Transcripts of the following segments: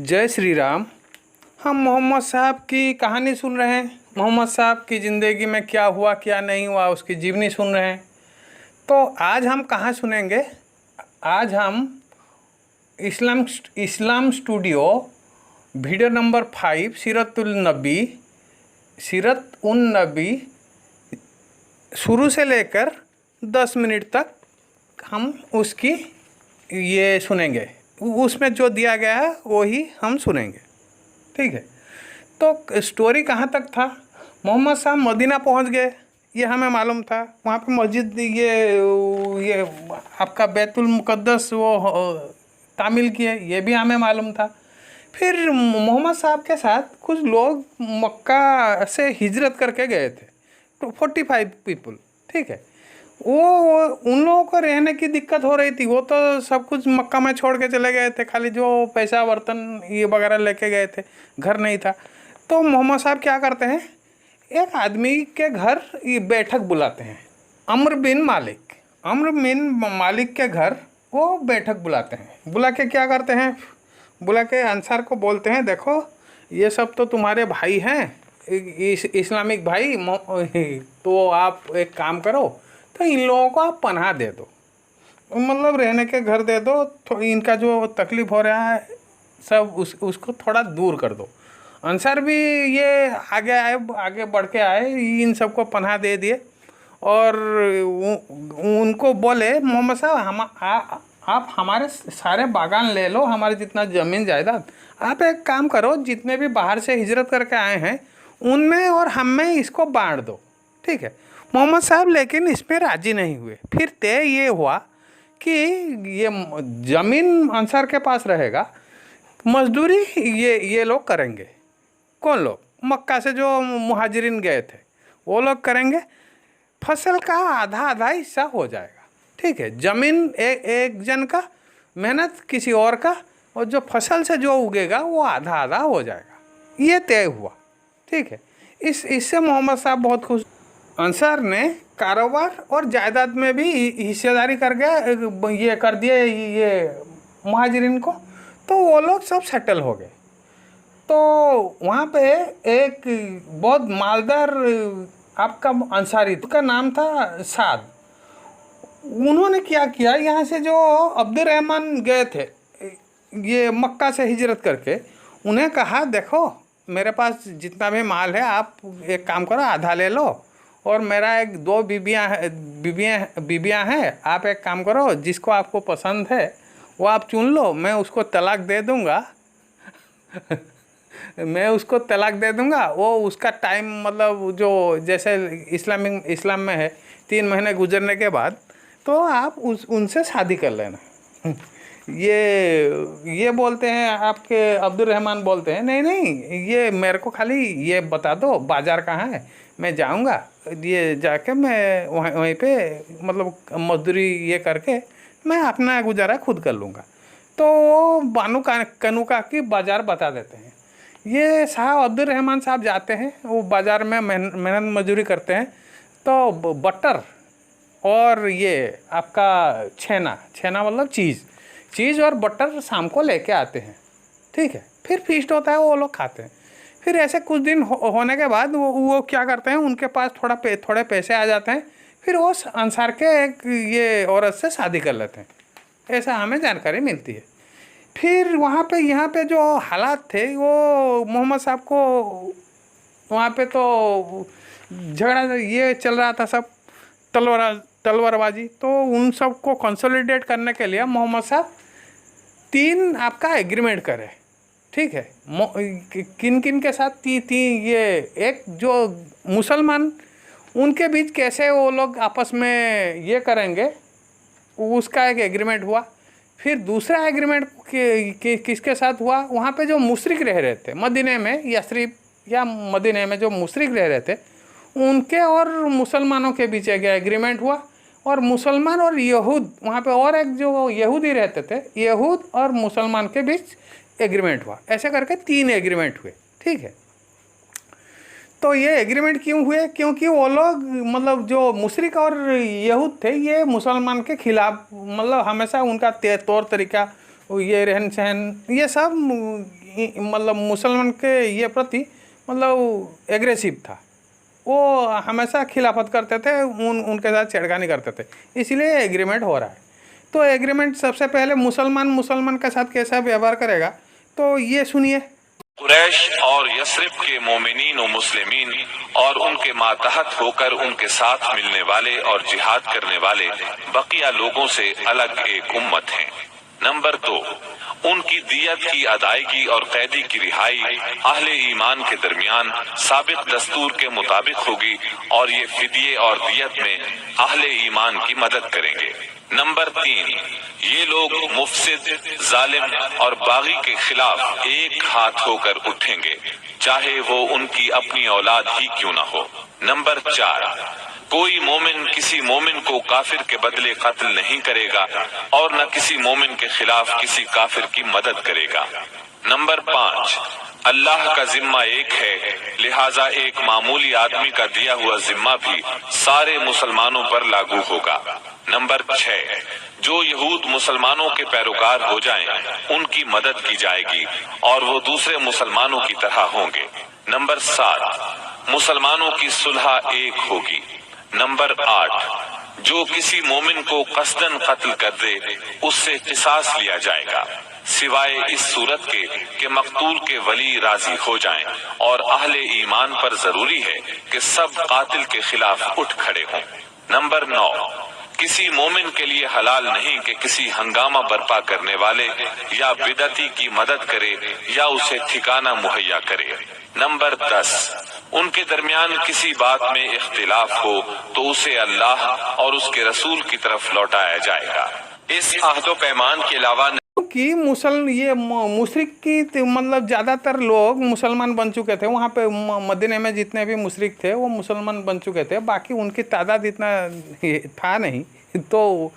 जय श्री राम। हम मोहम्मद साहब की कहानी सुन रहे हैं। मोहम्मद साहब की ज़िंदगी में क्या हुआ क्या नहीं हुआ उसकी जीवनी सुन रहे हैं। तो आज हम कहाँ सुनेंगे? आज हम इस्लाम स्टूडियो वीडियो नंबर 5 सीरत उन नबी शुरू से लेकर 10 मिनट तक हम उसकी ये सुनेंगे। उसमें जो दिया गया है वही हम सुनेंगे, ठीक है। तो स्टोरी कहाँ तक था? मोहम्मद साहब मदीना पहुँच गए, ये हमें मालूम था। वहाँ पे मस्जिद ये आपका बैतुल मुक़द्दस वो तामील किए, ये भी हमें मालूम था। फिर मोहम्मद साहब के साथ कुछ लोग मक्का से हिजरत करके गए थे, तो 45 पीपल, ठीक है। वो उन लोगों को रहने की दिक्कत हो रही थी। वो तो सब कुछ मक्का में छोड़ के चले गए थे, खाली जो पैसा बर्तन ये वगैरह लेके गए थे, घर नहीं था। तो मोहम्मद साहब क्या करते हैं, एक आदमी के घर ये बैठक बुलाते हैं। अम्र बिन मालिक के घर वो बैठक बुलाते हैं। बुला के क्या करते हैं, बुला के अंसार को बोलते हैं, देखो ये सब तो तुम्हारे भाई हैं, इस्लामिक भाई, तो आप एक काम करो, तो इन लोगों को आप पनाह दे दो, मतलब रहने के घर दे दो। तो इनका जो तकलीफ़ हो रहा है सब उसको थोड़ा दूर कर दो। अंसार भी ये आगे बढ़ के आए, इन सबको पनाह दे दिए और उनको बोले, मोहम्मद साहब आप हमारे सारे बागान ले लो, हमारे जितना ज़मीन जायदाद, आप एक काम करो, जितने भी बाहर से हिजरत करके आए हैं उनमें और हम में इसको बांट दो, ठीक है। मोहम्मद साहब लेकिन इसमें राज़ी नहीं हुए। फिर तय ये हुआ कि ये ज़मीन अंसार के पास रहेगा, मजदूरी ये लोग करेंगे। कौन लोग? मक्का से जो मुहाजिरीन गए थे वो लोग करेंगे। फसल का आधा आधा हिस्सा हो जाएगा, ठीक है। ज़मीन एक जन का, मेहनत किसी और का, और जो फसल से जो उगेगा वो आधा आधा हो जाएगा। ये तय हुआ, ठीक है। इससे मोहम्मद साहब बहुत खुश। अंसार ने कारोबार और जायदाद में भी हिस्सेदारी करके ये कर दिए ये मुहाजिरीन को, तो वो लोग सब सेटल हो गए। तो वहाँ पे एक बहुत मालदार आपका अंसारी, उसका नाम था साद। उन्होंने क्या किया, यहाँ से जो अब्दुल रहमान गए थे ये मक्का से हिजरत करके, उन्हें कहा, देखो मेरे पास जितना भी माल है आप एक काम करो, आधा ले लो, और मेरा एक दो बीबियाँ हैं, आप एक काम करो, जिसको आपको पसंद है वो आप चुन लो, मैं उसको तलाक दे दूँगा मैं उसको तलाक दे दूँगा। वो उसका टाइम, मतलब जो जैसे इस्लाम में है 3 महीने गुजरने के बाद तो आप उनसे शादी कर लेना। ये बोलते हैं, आपके अब्दुल रहमान बोलते हैं, नहीं नहीं, ये मेरे को खाली ये बता दो बाज़ार कहाँ है, मैं जाऊँगा, ये जाके मैं वहीं पे मतलब मजदूरी ये करके मैं अपना गुजारा खुद कर लूँगा। तो वो बानू कनुका की बाज़ार बता देते हैं। ये साहब अब्दुल रहमान साहब जाते हैं, वो बाज़ार में मेहनत मजदूरी करते हैं। तो बटर और ये आपका छेना मतलब चीज़ और बटर शाम को लेके आते हैं, ठीक है। फिर फीस्ट होता है, वो लोग खाते हैं। फिर ऐसे कुछ दिन होने के बाद वो क्या करते हैं, उनके पास थोड़े पैसे आ जाते हैं। फिर वो अंसार के एक ये औरत से शादी कर लेते हैं, ऐसा हमें जानकारी मिलती है। फिर वहाँ पे यहाँ पे जो हालात थे, वो मोहम्मद साहब को वहाँ पे तो झगड़ा ये चल रहा था, सब तलवारबाजी। तो उन सब को कंसोलिडेट करने के लिए मोहम्मद साहब 3 आपका एग्रीमेंट करे, ठीक है। किन किन के साथ? तीन ये एक जो मुसलमान, उनके बीच कैसे वो लोग आपस में ये करेंगे, उसका एक एग्रीमेंट हुआ। फिर दूसरा एग्रीमेंट किसके साथ हुआ, वहाँ पे जो मुशरिक रह रहे थे मदीने में, यथरिब या मदीने में जो मुशरिक रह रहे थे, उनके और मुसलमानों के बीच एक एग्रीमेंट हुआ। और मुसलमान और यहूद, वहाँ पे और एक जो यहूदी रहते थे, यहूद और मुसलमान के बीच एग्रीमेंट हुआ। ऐसे करके 3 एग्रीमेंट हुए, ठीक है। तो ये एग्रीमेंट क्यों हुए? क्योंकि वो लोग, मतलब जो मुशरिक और यहूद थे, ये मुसलमान के खिलाफ, मतलब हमेशा उनका तौर तरीका, ये रहन सहन, ये सब मतलब मुसलमान के ये प्रति मतलब एग्रेसिव था। वो हमेशा खिलाफत करते थे, उनके साथ छेड़खानी करते थे, इसीलिए एग्रीमेंट हो रहा है। तो एग्रीमेंट सबसे पहले मुसलमान के साथ कैसा व्यवहार करेगा, तो ये सुनिए। कुरैश और यस्रिब के मोमिनीन व मुस्लिमीन और उनके मातहत होकर उनके साथ मिलने वाले और जिहाद करने वाले बकिया लोगों से अलग एक उम्मत है। नंबर 2, उनकी दियत की अदायगी और कैदी की रिहाई अहले ईमान के दरमियान साबित दस्तूर के मुताबिक होगी और ये फिदिये और दियत में अहले ईमान की मदद करेंगे। नंबर 3, ये लोग मुफसिद, जालिम और बागी के खिलाफ एक हाथ होकर उठेंगे, चाहे वो उनकी अपनी औलाद ही क्यों न हो। नंबर 4, कोई मोमिन किसी मोमिन को काफिर के बदले कत्ल नहीं करेगा और न किसी मोमिन के खिलाफ किसी काफिर की मदद करेगा। नंबर 5, अल्लाह का जिम्मा एक है, लिहाजा एक मामूली आदमी का दिया हुआ जिम्मा भी सारे मुसलमानों पर लागू होगा। नंबर 6, जो यहूद मुसलमानों के पैरोकार हो जाएं, उनकी मदद की जाएगी और वो दूसरे मुसलमानों की तरह होंगे। नंबर 7, मुसलमानों की सुलह एक होगी। नंबर 8, जो किसी मोमिन को कसदन कत्ल कर दे उससे किसास लिया जाएगा, सिवाय इस सूरत के कि मकतूल के वली राजी हो जाएं और अहले ईमान पर जरूरी है कि सब कातिल के खिलाफ उठ खड़े हों। नंबर 9, किसी मोमिन के लिए हलाल नहीं कि किसी हंगामा बर्पा करने वाले या बिदती की मदद करे या उसे ठिकाना मुहैया करे। नंबर 10, उनके दरमियान किसी बात में इख्तिलाफ हो तो उसे अल्लाह और उसके रसूल की तरफ लौटाया जाएगा। इस अहदो पैमान के अलावा कि मुशरिक की मतलब ज़्यादातर लोग मुसलमान बन चुके थे वहाँ पे, मदीने में जितने भी मुशरिक थे वो मुसलमान बन चुके थे, बाकी उनकी तादाद इतना था नहीं। तो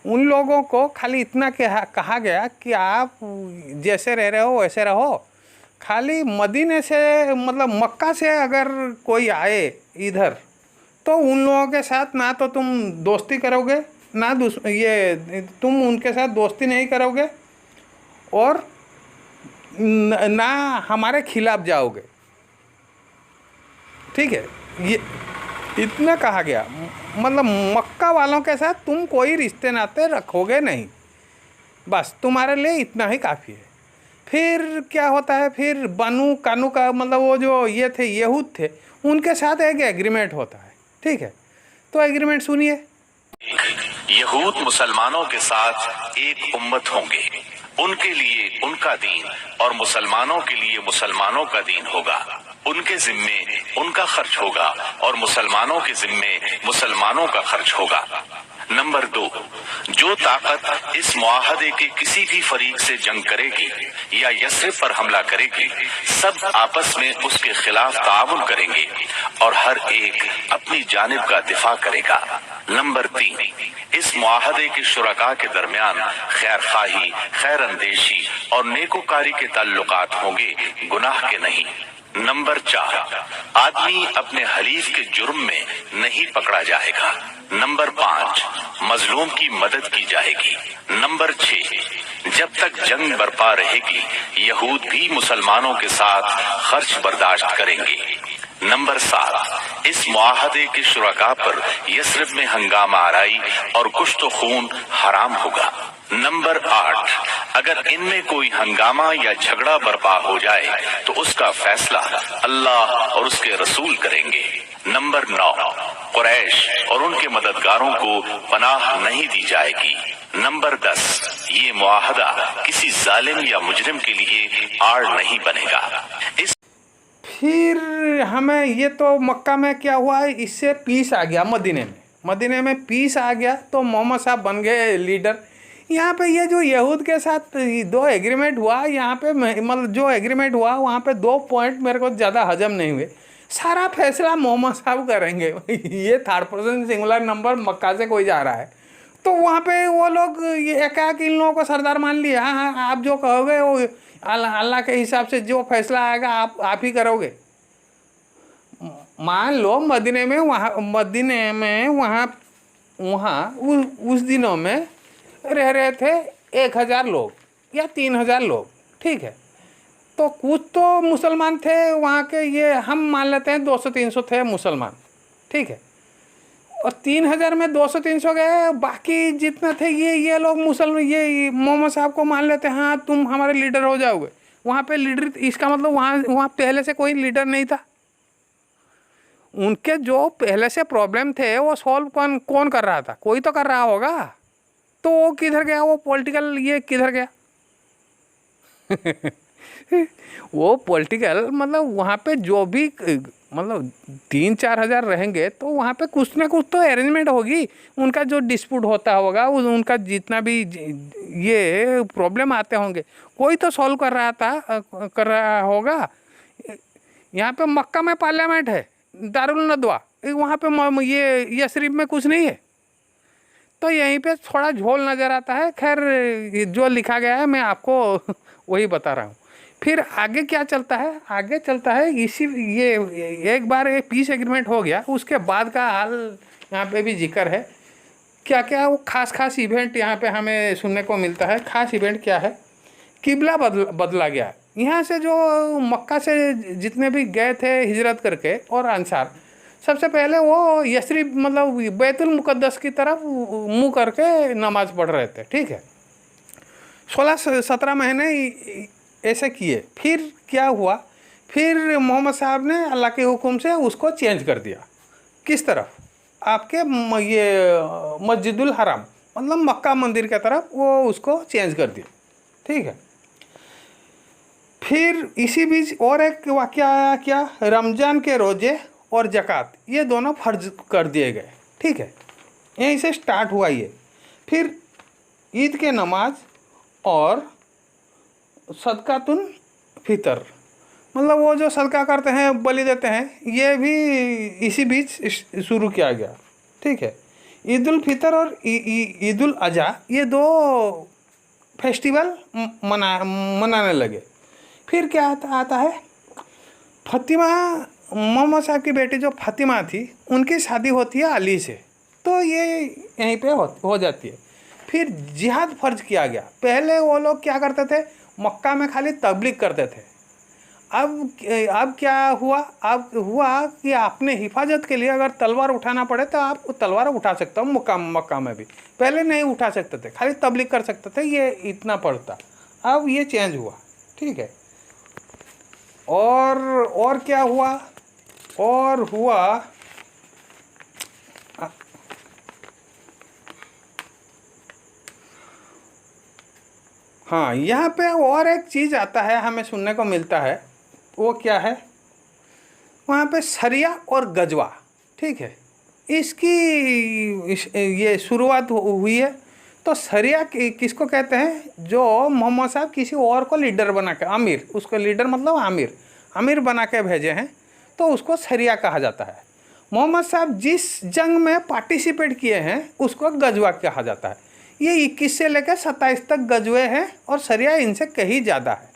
उन लोगों को खाली इतना कहा गया कि आप जैसे रह रहे हो वैसे रहो। खाली मदीने से मतलब मक्का से अगर कोई आए इधर तो उन लोगों के साथ ना तो तुम दोस्ती करोगे, ना ये तुम उनके साथ दोस्ती नहीं करोगे और ना हमारे खिलाफ जाओगे। ठीक है, ये इतना कहा गया, मतलब मक्का वालों के साथ तुम कोई रिश्ते नाते रखोगे नहीं, बस तुम्हारे लिए इतना ही काफ़ी है। फिर क्या होता है, फिर बनु कानू का मतलब वो जो ये थे यहूद थे, उनके साथ एक एग्रीमेंट होता है। ठीक है, तो एग्रीमेंट सुनिए। यहूद मुसलमानों के साथ एक उम्मत होंगे, उनके लिए उनका दीन और मुसलमानों के लिए मुसलमानों का दीन होगा। उनके जिम्मे उनका खर्च होगा और मुसलमानों के जिम्मे मुसलमानों का खर्च होगा। नंबर 2, जो ताकत इस मुआहदे के किसी भी फरीक से जंग करेगी या यस्रिब पर हमला करेगी, सब आपस में उसके खिलाफ ताउन करेंगे और हर एक अपनी जानिब का दिफा करेगा। नंबर 3, इस मुआहदे के शुरका के दरमियान खैर खाही, खैर अंदेशी और नेकोकारी के ताल्लुकात होंगे, गुनाह के नहीं। नंबर 4, आदमी अपने हलीफ के जुर्म में नहीं पकड़ा जाएगा। नंबर 5, मजलूम की मदद की जाएगी। नंबर 6, जब तक जंग बरपा रहेगी यहूद भी मुसलमानों के साथ खर्च बर्दाश्त करेंगे। नंबर 7, इस मुआहदे के शुरका पर यस्रिब में हंगामा आराई और कुश्त खून हराम होगा। नंबर 8, अगर इनमें कोई हंगामा या झगड़ा बर्पा हो जाए तो उसका फैसला अल्लाह और उसके रसूल करेंगे। नंबर 9, कुरैश और उनके मददगारों को पनाह नहीं दी जाएगी। नंबर 10, ये मुआहदा किसी जालिम या मुजरिम के लिए आड़ नहीं बनेगा। फिर हमें ये तो मक्का में क्या हुआ, इससे पीस आ गया मदीने में पीस आ गया, तो मोहम्मद साहब बन गए लीडर। यहाँ पे ये जो यहूद के साथ 2 एग्रीमेंट हुआ, यहाँ पे मतलब जो एग्रीमेंट हुआ वहाँ पे 2 पॉइंट मेरे को ज़्यादा हजम नहीं हुए। सारा फैसला मोहम्मद साहब करेंगे। ये 3rd पर्सन सिंगुलर नंबर मक्का से कोई जा रहा है, तो वहाँ पे वो लोग ये एकाएक इन लोगों को सरदार मान लिया। हाँ हाँ, आप जो कहोगे वो अल्लाह के हिसाब से जो फैसला आएगा आप ही करोगे। मान लो मदीने में वहाँ उस दिनों में रह रहे थे 1000 लोग या 3000 लोग। ठीक है, तो कुछ तो मुसलमान थे वहाँ के, ये हम मान लेते हैं 200-300 थे मुसलमान, ठीक है। और 3000 में 200-300 गए, बाकी जितना थे ये लोग मुसलमान, ये मोहम्मद साहब को मान लेते हैं, हाँ तुम हमारे लीडर हो जाओगे। वहाँ पे लीडर, इसका मतलब वहाँ पहले से कोई लीडर नहीं था। उनके जो पहले से प्रॉब्लम थे वो सॉल्व कौन कर रहा था? कोई तो कर रहा होगा। तो वो किधर गया? वो पॉलिटिकल ये किधर गया? वो पॉलिटिकल मतलब वहाँ पे जो भी मतलब 3-4 हज़ार रहेंगे तो वहाँ पे कुछ ना कुछ तो अरेंजमेंट होगी। उनका जो डिस्प्यूट होता होगा, उनका जितना भी ये प्रॉब्लम आते होंगे, कोई तो सॉल्व कर रहा होगा। यहाँ पे मक्का में पार्लियामेंट है, दारुल नदवा, वहाँ पे ये यशरिफ में कुछ नहीं है। तो यहीं पे थोड़ा झोल नज़र आता है। खैर जो लिखा गया है मैं आपको वही बता रहा हूँ। फिर आगे क्या चलता है? आगे चलता है इसी ये एक बार एक पीस एग्रीमेंट हो गया, उसके बाद का हाल यहाँ पे भी जिक्र है। क्या क्या वो खास इवेंट यहाँ पे हमें सुनने को मिलता है। खास इवेंट क्या है? किबला बदला गया। यहाँ से जो मक्का से जितने भी गए थे हिजरत करके और अंसार, सबसे पहले वो यशरिफ मतलब बैतुल मुक़द्दस की तरफ मुँह करके नमाज़ पढ़ रहे थे, ठीक है। 16-17 महीने ऐसे किए। फिर क्या हुआ? फिर मोहम्मद साहब ने अल्लाह के हुक्म से उसको चेंज कर दिया। किस तरफ? आपके ये मस्जिदुल हराम मतलब मक्का मंदिर की तरफ वो उसको चेंज कर दिया, ठीक है। फिर इसी बीच और एक वाक़या आया, क्या? रमज़ान के रोज़े और ज़कात ये दोनों फ़र्ज कर दिए गए, ठीक है। यहीं से स्टार्ट हुआ ये। फिर ईद के नमाज और सदकातुल फितर मतलब वो जो सदका करते हैं, बलि देते हैं, ये भी इसी बीच शुरू किया गया, ठीक है। ईद उल फितर और ईद उल अज़हा ये दो फेस्टिवल मनाने लगे। फिर क्या आता है? फ़ातिमा, मोहम्मद साहब की बेटी जो फ़ातिमा थी, उनकी शादी होती है अली से, तो ये यहीं पे हो जाती है। फिर जिहाद फ़र्ज किया गया। पहले वो लोग क्या करते थे? मक्का में खाली तबलीग करते थे। अब क्या हुआ? अब हुआ कि आपने हिफाजत के लिए अगर तलवार उठाना पड़े तो आप तलवार उठा सकते हो। मक्का में भी पहले नहीं उठा सकते थे, खाली तबलीग कर सकते थे, ये इतना पड़ता। अब ये चेंज हुआ, ठीक है। और क्या हुआ? और हुआ हाँ, यहाँ पे और एक चीज़ आता है, हमें सुनने को मिलता है। वो क्या है? वहाँ पे सरिया और गजवा, ठीक है, ये शुरुआत हुई है। तो सरिया किसको कहते हैं? जो मोहम्मद साहब किसी और को लीडर बना के, अमीर, उसको लीडर मतलब अमीर बना के भेजे हैं, तो उसको सरिया कहा जाता है। मोहम्मद साहब जिस जंग में पार्टिसिपेट किए हैं उसको गजवा कहा जाता है। ये 21 से लेकर 27 तक गजवे हैं और सरिया इनसे कहीं ज़्यादा है।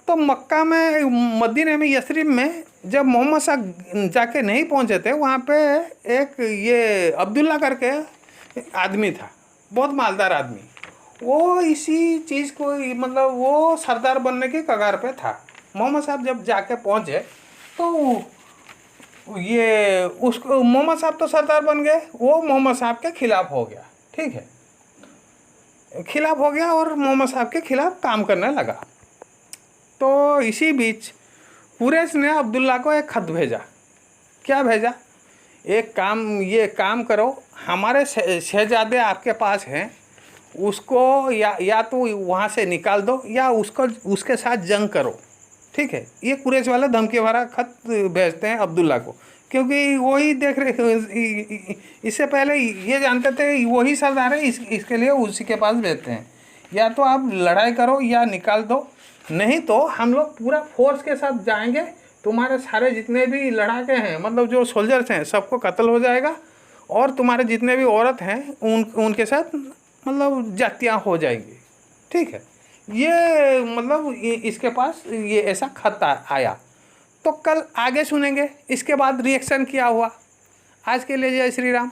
तो मक्का में, मदीने में, यशरिफ में जब मोहम्मद साहब जाके नहीं पहुंचे थे, वहाँ पे एक ये अब्दुल्ला करके आदमी था, बहुत मालदार आदमी। वो इसी चीज़ को मतलब वो सरदार बनने की कगार पे था। मोहम्मद साहब जब जाके पहुँचे तो ये उसको, मोहम्मद साहब तो सरदार बन गए, वो मोहम्मद साहब के खिलाफ हो गया, ठीक है, खिलाफ हो गया और मोहम्मद साहब के खिलाफ काम करने लगा। तो इसी बीच कुरैश ने अब्दुल्ला को एक ख़त भेजा। क्या भेजा? ये काम करो, हमारे शहजादे आपके पास हैं, उसको या तो वहाँ से निकाल दो या उसके साथ जंग करो, ठीक है। ये कुरैश वाले धमकी भरा खत भेजते हैं अब्दुल्ला को, क्योंकि वही देख रहे, इससे पहले ये जानते थे वही सरदार है, इसके लिए उसी के पास भेजते हैं, या तो आप लड़ाई करो या निकाल दो, नहीं तो हम लोग पूरा फोर्स के साथ जाएंगे, तुम्हारे सारे जितने भी लड़ाके हैं मतलब जो सोल्जर्स हैं सबको कत्ल हो जाएगा, और तुम्हारे जितने भी औरत हैं उनके साथ मतलब जातियाँ हो जाएंगी, ठीक है। ये मतलब इसके पास ये ऐसा खत आया। तो कल आगे सुनेंगे इसके बाद रिएक्शन क्या हुआ। आज के लिए जय श्री राम।